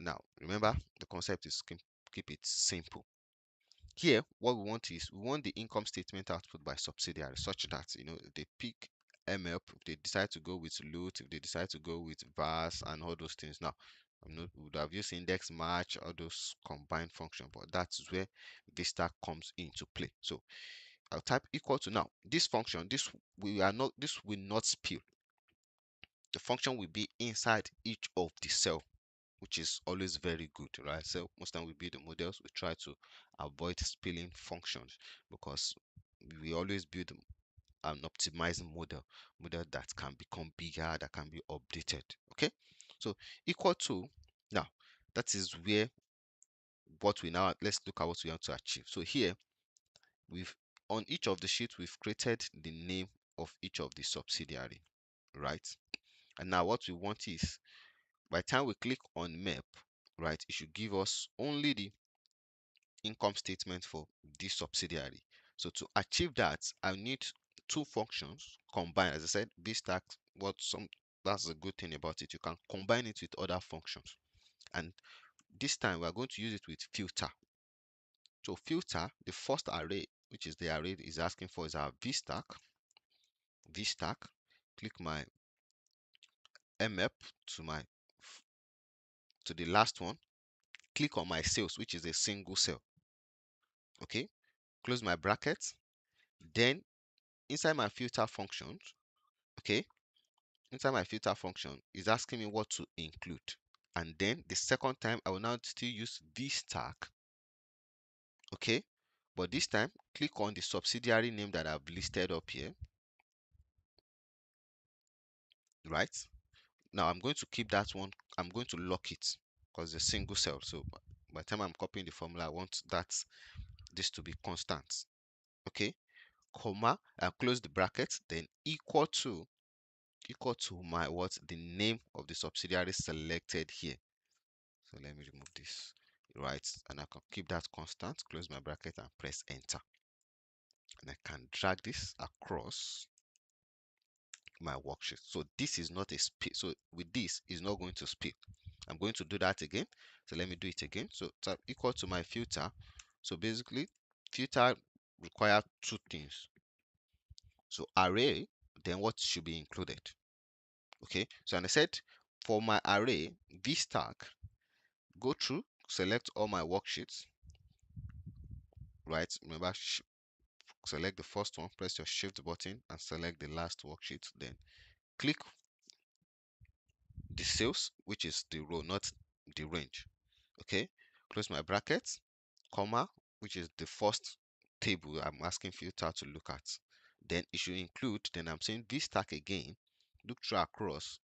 Now, remember the concept is keep it simple. Here, what we want is we want the income statement output by subsidiary, such that if they pick ML, if they decide to go with loot, if they decide to go with VAS and all those things. Now, we would have used index match, all those combined function, but that's where VSTACK comes into play. So I'll type equal to. Now this function, this will not spill. The function will be inside each of the cell, which is always very good, right? So most time we build the models, we try to avoid spilling functions, because we always build an optimized model that can become bigger, that can be updated. Okay, so equal to. Now that is where let's look at what we want to achieve. So here we've on each of the sheets we've created the name of each of the subsidiary, right? And now what we want is, by the time we click on map, right, it should give us only the income statement for this subsidiary. So to achieve that, I need two functions combined. As I said, VSTACK, that's a good thing about it. You can combine it with other functions. And this time we are going to use it with filter. So filter, the first array, which is the array is asking for, is our VSTACK. VSTACK, click my map to the last one, click on my sales, which is a single cell. Okay, close my bracket. Then inside my filter functions, okay, inside my filter function is asking me what to include. And then the second time I will now still use VSTACK. Okay, but this time click on the subsidiary name that I've listed up here, right? Now I'm going to keep that one, I'm going to lock it because it's a single cell. So by the time I'm copying the formula, I want this to be constant. Okay, comma, I close the bracket, then equal to my the name of the subsidiary selected here. So let me remove this, right? And I can keep that constant, close my bracket and press enter. And I can drag this across my worksheet. So this is not a spill. So with this, is not going to spill. I'm going to do that again. So let me do it again. So type equal to my filter. So basically, filter require two things. So array, then what should be included. Okay, so and I said for my array, VSTACK, go through, select all my worksheets, right? Remember, select the first one, press your shift button and select the last worksheet. Then click the sales, which is the row, not the range. Okay, close my brackets, comma, which is the first table I'm asking filter to look at. Then it should include, then I'm saying VSTACK again, look through across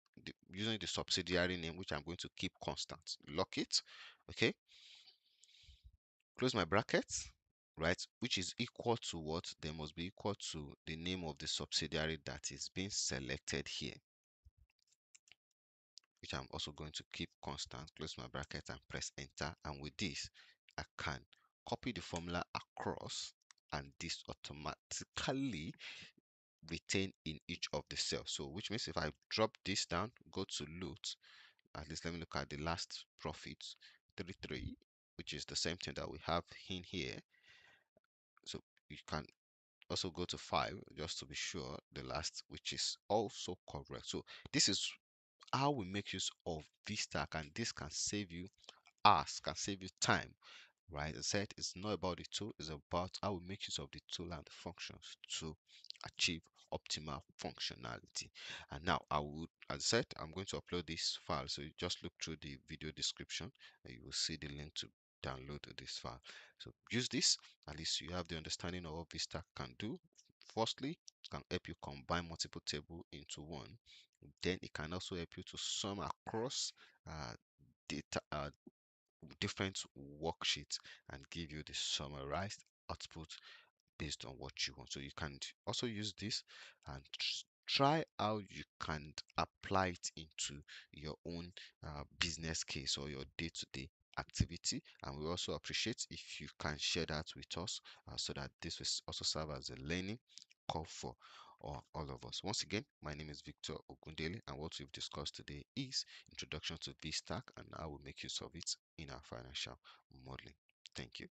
using the subsidiary name, which I'm going to keep constant. Lock it. Okay, close my brackets, right, which is equal to what? They must be equal to the name of the subsidiary that is being selected here, which I'm also going to keep constant. Close my bracket and press enter. And with this, I can copy the formula across, and this automatically retain in each of the cells. So which means if I drop this down, go to loot, at least let me look at the last profit, 33, which is the same thing that we have in here. So you can also go to 5 just to be sure, the last, which is also correct. So this is how we make use of VSTACK, and this can save you hours, can save you time, right? As I said, it's not about the tool, it's about how we make use of the tool and the functions to achieve optimal functionality. And now I would, as I said, I'm going to upload this file, so you just look through the video description and you will see the link to download this file. So use this, at least you have the understanding of what VSTACK can do. Firstly, it can help you combine multiple tables into one. Then it can also help you to sum across data, different worksheets, and give you the summarized output based on what you want. So you can also use this and try how you can apply it into your own business case or your day-to-day activity. And we also appreciate if you can share that with us, so that this will also serve as a learning curve for or all of us. Once again, my name is Victor Ogundele, and what we've discussed today is introduction to VSTACK and how we make use of it in our financial modeling. Thank you.